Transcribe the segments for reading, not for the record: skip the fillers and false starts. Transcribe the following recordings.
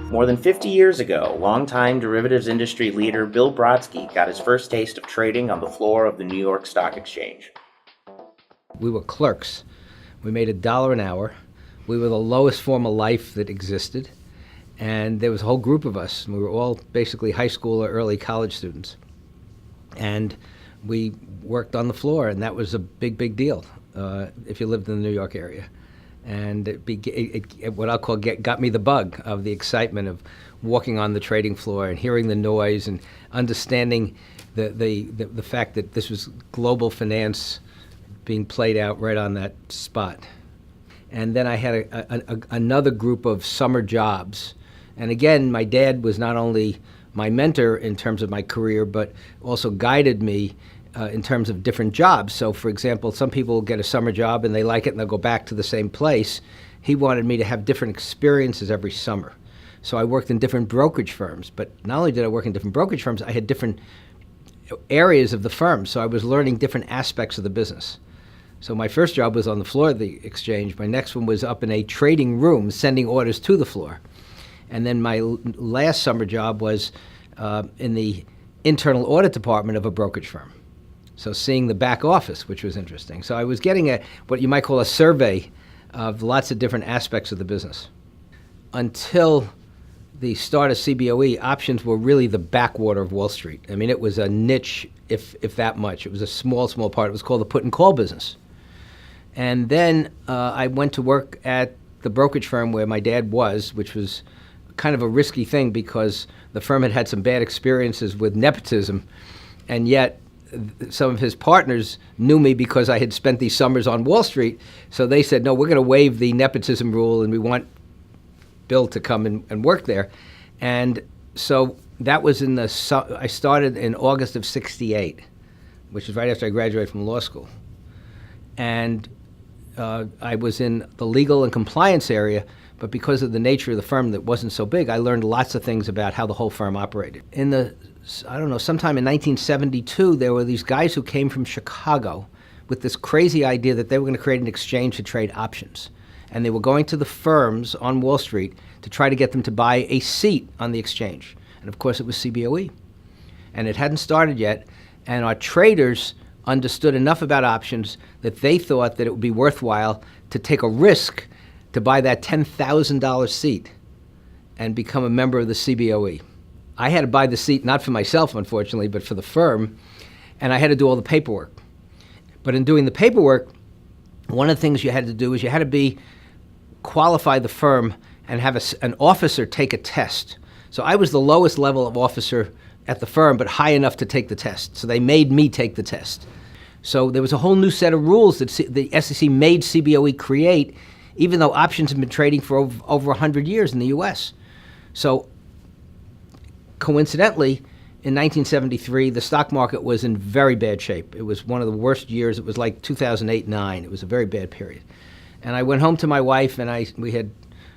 More than 50 years ago, longtime derivatives industry leader Bill Brodsky got his first taste of trading on the floor of the New York Stock Exchange. We were clerks. We made $1 an hour. We were the lowest form of life that existed. And there was a whole group of us. We were all basically high school or early college students. And we worked on the floor, and that was a big, big deal if you lived in the New York area. And what I'll call got me the bug of the excitement of walking on the trading floor and hearing the noise and understanding the fact that this was global finance being played out right on that spot. And then I had another group of summer jobs. And again, my dad was not only my mentor in terms of my career, but also guided me in terms of different jobs. So, for example, some people get a summer job and they like it and they'll go back to the same place. He wanted me to have different experiences every summer. So I worked in different brokerage firms. But not only did I work in different brokerage firms, I had different areas of the firm. So I was learning different aspects of the business. So my first job was on the floor of the exchange. My next one was up in a trading room, sending orders to the floor. And then my last summer job was in the internal audit department of a brokerage firm. So seeing the back office, which was interesting. So I was getting what you might call a survey of lots of different aspects of the business. Until the start of CBOE, options were really the backwater of Wall Street. I mean, it was a niche, if that much. It was a small part. It was called the put and call business. And then I went to work at the brokerage firm where my dad was, which was kind of a risky thing because the firm had had some bad experiences with nepotism, and yet some of his partners knew me because I had spent these summers on Wall Street. So they said, no, we're going to waive the nepotism rule, and we want Bill to come and work there. And so that was I started in August of '68, which is right after I graduated from law school. And I was in the legal and compliance area, but because of the nature of the firm that wasn't so big, I learned lots of things about how the whole firm operated. Sometime in 1972, there were these guys who came from Chicago with this crazy idea that they were going to create an exchange to trade options. And they were going to the firms on Wall Street to try to get them to buy a seat on the exchange. And of course, it was CBOE. And it hadn't started yet, and our traders understood enough about options that they thought that it would be worthwhile to take a risk to buy that $10,000 seat and become a member of the CBOE. I had to buy the seat not for myself, unfortunately, but for the firm, and I had to do all the paperwork. But in doing the paperwork, one of the things you had to do is you had to qualify the firm and have an officer take a test. So I was the lowest level of officer at the firm, but high enough to take the test. So they made me take the test. So there was a whole new set of rules that the SEC made CBOE create, even though options have been trading for over 100 years in the U.S. So coincidentally, in 1973, the stock market was in very bad shape. It was one of the worst years. It was like 2008-09. It was a very bad period. And I went home to my wife, and we had,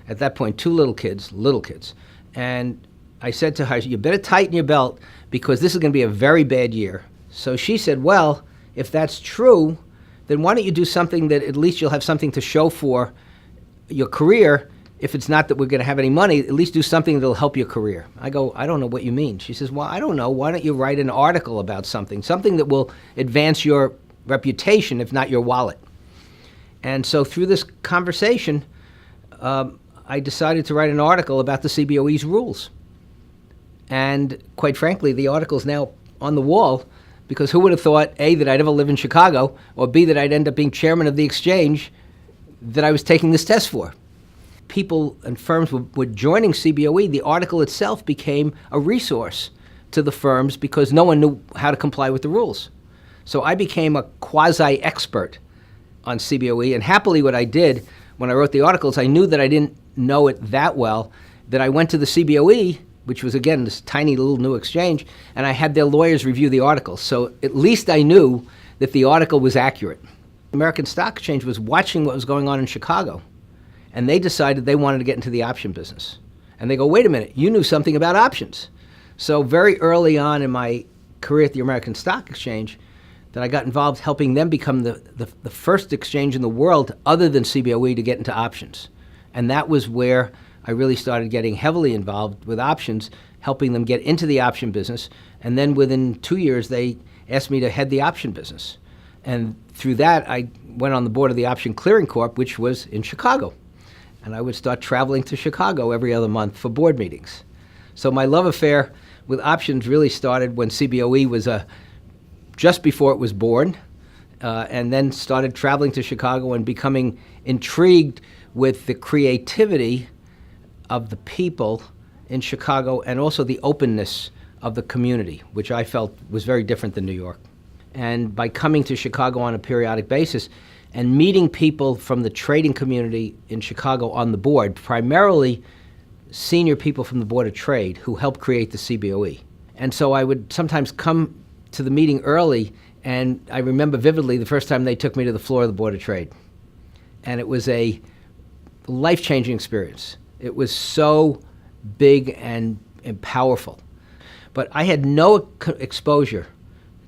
at that point, 2 little kids. And I said to her, you better tighten your belt because this is going to be a very bad year. So she said, well, if that's true, then why don't you do something that at least you'll have something to show for your career. If it's not that we're going to have any money, at least do something that'll help your career. I go, I don't know what you mean. She says, well, I don't know. Why don't you write an article about something that will advance your reputation, if not your wallet? And so through this conversation, I decided to write an article about the CBOE's rules. And quite frankly, the article's now on the wall because who would have thought, A, that I'd ever live in Chicago, or B, that I'd end up being chairman of the exchange that I was taking this test for. People and firms were joining CBOE. The article itself became a resource to the firms because no one knew how to comply with the rules. So I became a quasi-expert on CBOE, and happily what I did when I wrote the articles, I knew that I didn't know it that well, that I went to the CBOE, which was, again, this tiny little new exchange, and I had their lawyers review the article. So at least I knew that the article was accurate. The American Stock Exchange was watching what was going on in Chicago, and they decided they wanted to get into the option business. And they go, wait a minute, you knew something about options. So very early on in my career at the American Stock Exchange, that I got involved helping them become the first exchange in the world other than CBOE to get into options. And that was where I really started getting heavily involved with options, helping them get into the option business. And then within 2 years, they asked me to head the option business. And through that, I went on the board of the Option Clearing Corp, which was in Chicago. And I would start traveling to Chicago every other month for board meetings. So my love affair with options really started when CBOE was just before it was born, and then started traveling to Chicago and becoming intrigued with the creativity of the people in Chicago and also the openness of the community, which I felt was very different than New York. And by coming to Chicago on a periodic basis and meeting people from the trading community in Chicago on the board, primarily senior people from the Board of Trade who helped create the CBOE. And so I would sometimes come to the meeting early, and I remember vividly the first time they took me to the floor of the Board of Trade. And it was a life-changing experience. It was so big and powerful. But I had no exposure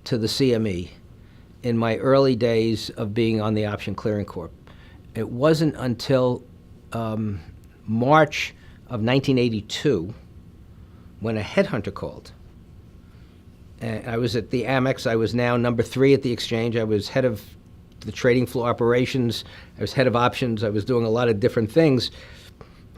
to the CME in my early days of being on the Option Clearing Corp. It wasn't until March of 1982 when a headhunter called. And I was at the AMEX. I was now number 3 at the exchange. I was head of the trading floor operations. I was head of options. I was doing a lot of different things,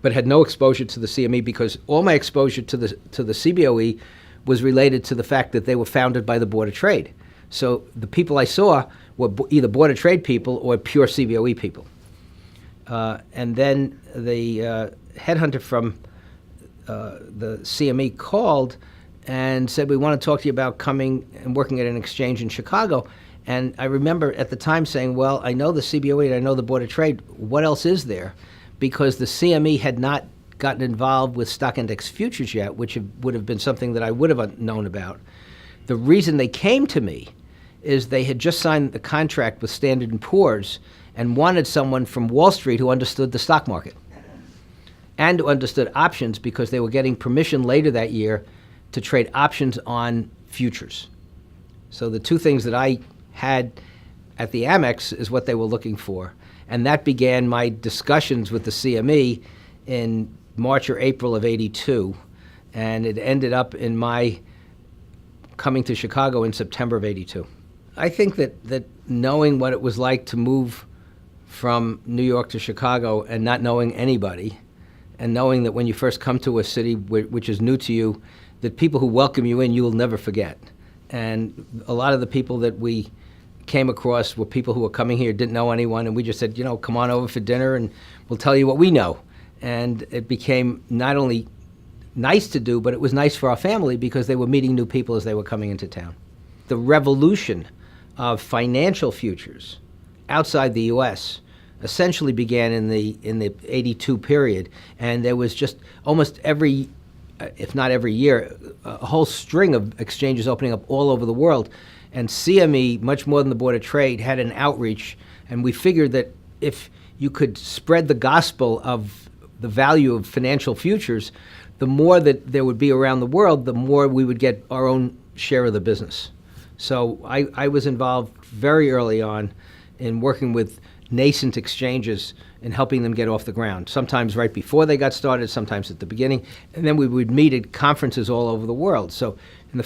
but had no exposure to the CME because all my exposure to the CBOE was related to the fact that they were founded by the Board of Trade. So the people I saw were either Board of Trade people or pure CBOE people. And then the headhunter from the CME called and said, we want to talk to you about coming and working at an exchange in Chicago. And I remember at the time saying, well, I know the CBOE and I know the Board of Trade. What else is there? Because the CME had not gotten involved with stock index futures yet, which would have been something that I would have known about. The reason they came to me is they had just signed the contract with Standard & Poor's and wanted someone from Wall Street who understood the stock market and who understood options because they were getting permission later that year to trade options on futures. So the two things that I had at the Amex is what they were looking for. And that began my discussions with the CME in March or April of '82, and it ended up in my coming to Chicago in September of '82. I think that knowing what it was like to move from New York to Chicago and not knowing anybody, and knowing that when you first come to a city which is new to you, that people who welcome you in, you will never forget. And a lot of the people that we came across were people who were coming here, didn't know anyone, and we just said, come on over for dinner and we'll tell you what we know. And it became not only nice to do, but it was nice for our family because they were meeting new people as they were coming into town. The revolution of financial futures outside the U.S. essentially began in the '82 period, and there was just almost every, if not every year, a whole string of exchanges opening up all over the world. And CME, much more than the Board of Trade, had an outreach, and we figured that if you could spread the gospel of the value of financial futures, the more that there would be around the world, the more we would get our own share of the business. So I was involved very early on in working with nascent exchanges and helping them get off the ground, sometimes right before they got started, sometimes at the beginning, and then we would meet at conferences all over the world. So in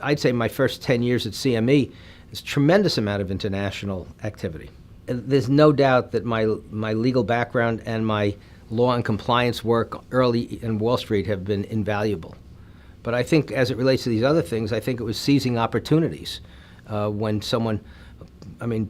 I'd say my first 10 years at CME, there's a tremendous amount of international activity. And there's no doubt that my legal background and my law and compliance work early in Wall Street have been invaluable. But I think as it relates to these other things, I think it was seizing opportunities when someone,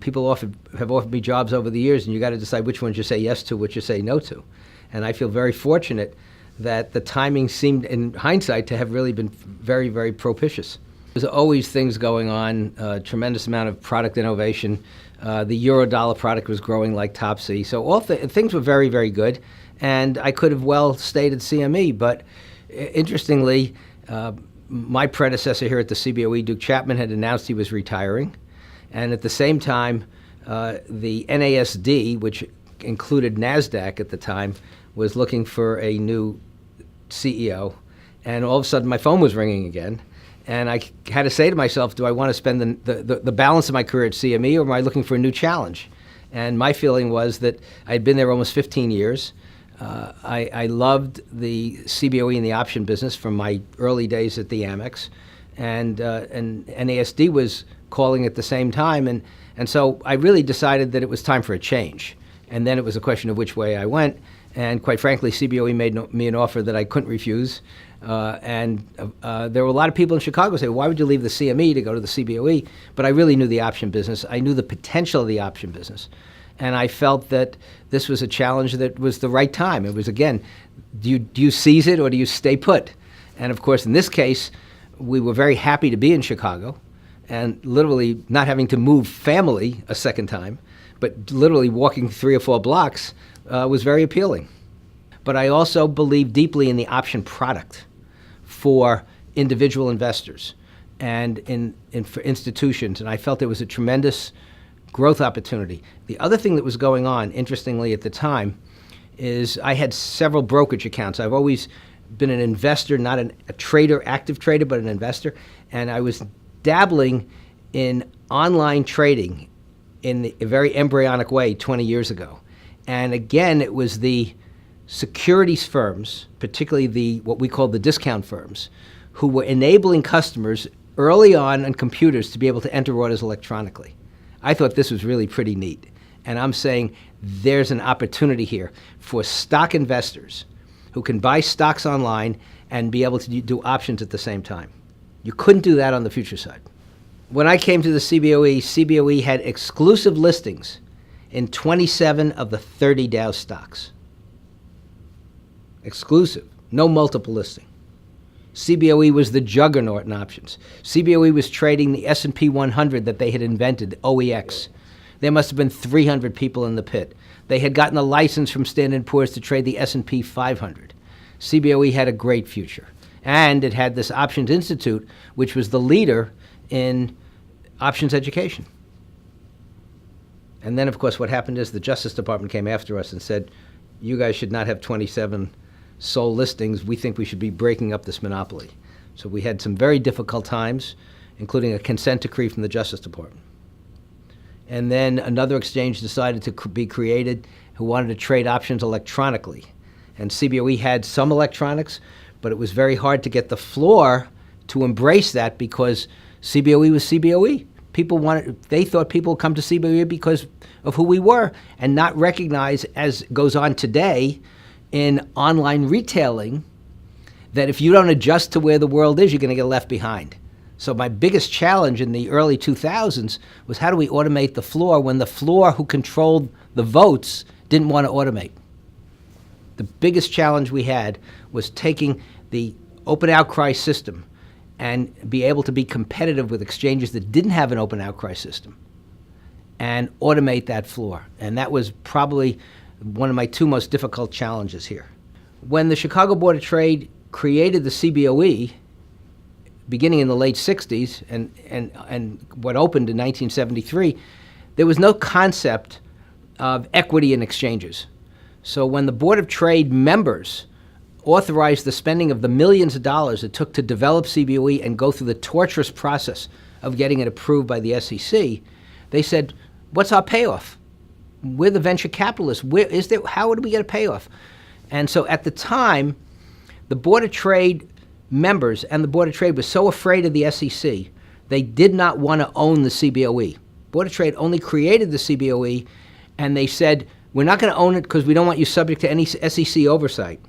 people have offered me jobs over the years, and you got to decide which ones you say yes to, which you say no to. And I feel very fortunate that the timing seemed, in hindsight, to have really been very, very propitious. There's always things going on, a tremendous amount of product innovation. The euro-dollar product was growing like Topsy. So all things were very, very good. And I could have well stayed at CME, but interestingly, my predecessor here at the CBOE, Duke Chapman, had announced he was retiring. And at the same time, the NASD, which included NASDAQ at the time, was looking for a new CEO. And all of a sudden, my phone was ringing again. And I had to say to myself, do I want to spend the balance of my career at CME, or am I looking for a new challenge? And my feeling was that I'd been there almost 15 years. I loved the CBOE and the option business from my early days at the AMEX, and NASD was calling at the same time, and so I really decided that it was time for a change. And then it was a question of which way I went, and quite frankly, CBOE made me an offer that I couldn't refuse. There were a lot of people in Chicago who say, why would you leave the CME to go to the CBOE? But I really knew the option business. I knew the potential of the option business. And I felt that this was a challenge that was the right time. It was, again, do you seize it or do you stay put? And of course, in this case, we were very happy to be in Chicago and literally not having to move family a second time, but literally walking 3 or 4 blocks was very appealing. But I also believe deeply in the option product for individual investors and for institutions, and I felt there was a tremendous growth opportunity. The other thing that was going on, interestingly at the time, is I had several brokerage accounts. I've always been an investor, not a trader, active trader, but an investor, and I was dabbling in online trading in a very embryonic way 20 years ago. And again, it was the securities firms, particularly what we call the discount firms, who were enabling customers early on computers to be able to enter orders electronically. I thought this was really pretty neat. And I'm saying there's an opportunity here for stock investors who can buy stocks online and be able to do options at the same time. You couldn't do that on the future side. When I came to the CBOE, CBOE had exclusive listings in 27 of the 30 Dow stocks. Exclusive, no multiple listing. CBOE was the juggernaut in options. CBOE was trading the S&P 100 that they had invented, OEX. There must have been 300 people in the pit. They had gotten a license from Standard & Poor's to trade the S&P 500. CBOE had a great future. And it had this Options Institute, which was the leader in options education. And then, of course, what happened is the Justice Department came after us and said, you guys should not have 27 sole listings. We think we should be breaking up this monopoly. So we had some very difficult times, including a consent decree from the Justice Department. And then another exchange decided to be created who wanted to trade options electronically. And CBOE had some electronics, but it was very hard to get the floor to embrace that because CBOE was CBOE. They thought people would come to CBOE because of who we were and not recognize, as goes on today in online retailing, that if you don't adjust to where the world is, you're going to get left behind. So my biggest challenge in the early 2000s was how do we automate the floor when the floor who controlled the votes didn't want to automate. The biggest challenge we had was taking the open outcry system and be able to be competitive with exchanges that didn't have an open outcry system and automate that floor. And that was probably one of my 2 most difficult challenges here. When the Chicago Board of Trade created the CBOE, beginning in the late 60s and what opened in 1973, there was no concept of equity in exchanges. So when the Board of Trade members authorized the spending of the millions of dollars it took to develop CBOE and go through the torturous process of getting it approved by the SEC, they said, what's our payoff? We're the venture capitalists. How do we get a payoff? And so at the time, the Board of Trade members and the Board of Trade were so afraid of the SEC, they did not want to own the CBOE. Board of Trade only created the CBOE, and they said, we're not going to own it because we don't want you subject to any SEC oversight.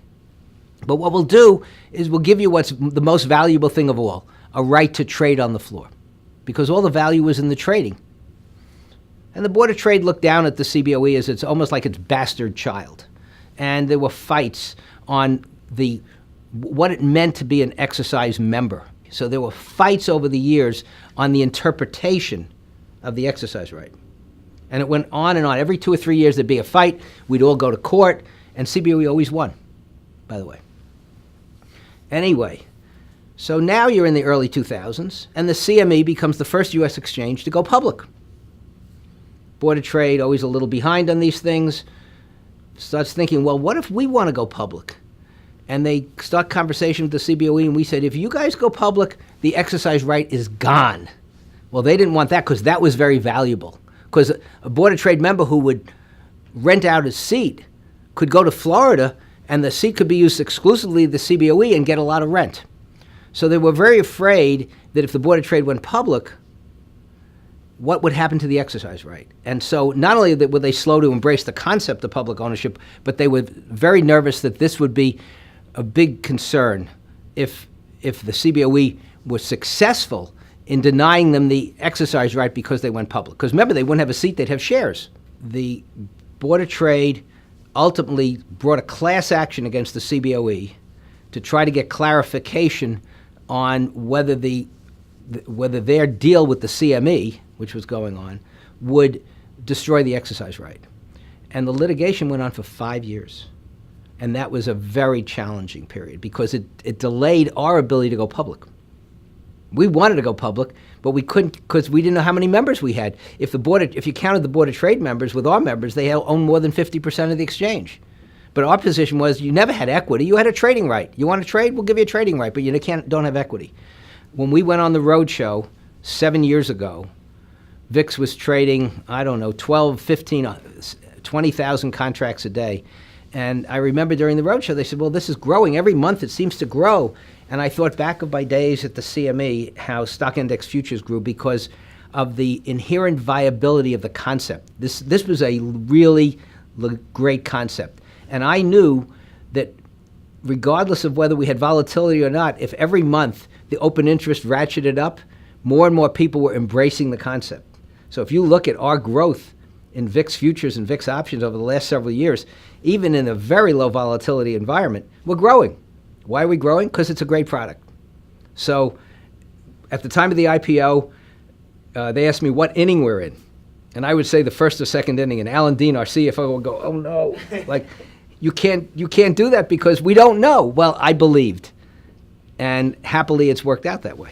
But what we'll do is we'll give you what's the most valuable thing of all, a right to trade on the floor, because all the value was in the trading. And the Board of Trade looked down at the CBOE as it's almost like its bastard child. And there were fights on what it meant to be an exercise member. So there were fights over the years on the interpretation of the exercise right. And it went on and on. Every 2 or 3 years there'd be a fight. We'd all go to court, and CBOE always won, by the way. Anyway, so now you're in the early 2000s, and the CME becomes the first U.S. exchange to go public. Board of Trade, always a little behind on these things, starts thinking, well, what if we want to go public? And they start conversation with the CBOE, and we said, if you guys go public, the exercise right is gone. Well, they didn't want that because that was very valuable. Because a Board of Trade member who would rent out his seat could go to Florida and the seat could be used exclusively the CBOE and get a lot of rent. So they were very afraid that if the Board of Trade went public, what would happen to the exercise right? And so not only were they slow to embrace the concept of public ownership, but they were very nervous that this would be a big concern if the CBOE was successful in denying them the exercise right because they went public. Because remember, they wouldn't have a seat, they'd have shares. The Board of Trade ultimately brought a class action against the CBOE to try to get clarification on whether their deal with the CME, which was going on, would destroy the exercise right. And the litigation went on for 5 years. And that was a very challenging period because it delayed our ability to go public. We wanted to go public, but we couldn't because we didn't know how many members we had. If you counted the Board of Trade members with our members, they owned more than 50% of the exchange. But our position was you never had equity. You had a trading right. You want to trade? We'll give you a trading right, but you don't have equity. When we went on the road show 7 years ago, VIX was trading, 12, 15, 20,000 contracts a day. And I remember during the roadshow, they said, well, this is growing. Every month it seems to grow. And I thought back of my days at the CME, how stock index futures grew because of the inherent viability of the concept. This was a really great concept. And I knew that regardless of whether we had volatility or not, if every month the open interest ratcheted up, more and more people were embracing the concept. So if you look at our growth in VIX futures and VIX options over the last several years, even in a very low volatility environment, we're growing. Why are we growing? Because it's a great product. So at the time of the IPO, they asked me what inning we're in. And I would say the first or second inning, and Alan Dean, our CFO, would go, oh no, like you can't do that because we don't know. Well, I believed. And happily it's worked out that way.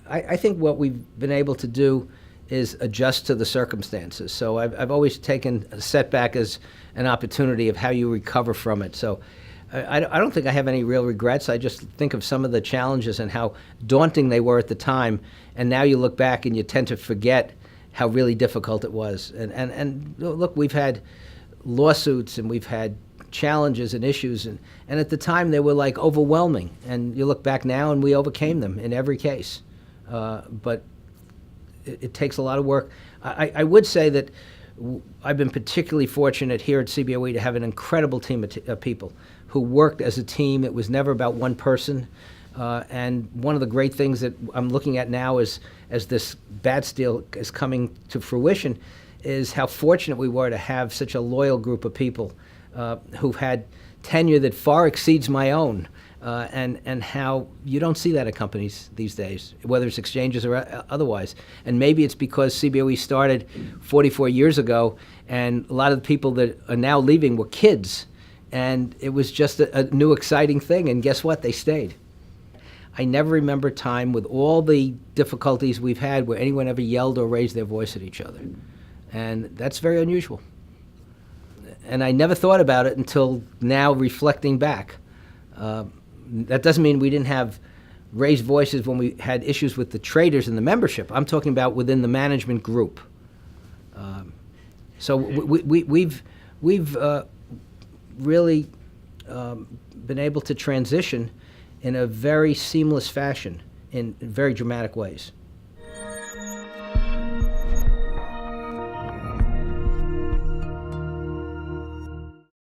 I think what we've been able to do is adjust to the circumstances. So I've always taken a setback as an opportunity of how you recover from it. So I don't think I have any real regrets. I just think of some of the challenges and how daunting they were at the time. And now you look back and you tend to forget how really difficult it was. And look, we've had lawsuits and we've had challenges and issues. And at the time they were like overwhelming. And you look back now and we overcame them in every case. But it takes a lot of work. I would say that I've been particularly fortunate here at CBOE to have an incredible team of people who worked as a team. It was never about one person. And one of the great things that I'm looking at now as this BATS deal is coming to fruition is how fortunate we were to have such a loyal group of people who've had tenure that far exceeds my own. And how you don't see that at companies these days, whether it's exchanges or otherwise. And maybe it's because CBOE started 44 years ago, and a lot of the people that are now leaving were kids. And it was just a new, exciting thing. And guess what? They stayed. I never remember a time with all the difficulties we've had where anyone ever yelled or raised their voice at each other. And that's very unusual. And I never thought about it until now, reflecting back. That doesn't mean we didn't have raised voices when we had issues with the traders and the membership. I'm talking about within the management group. So we've really been able to transition in a very seamless fashion in very dramatic ways.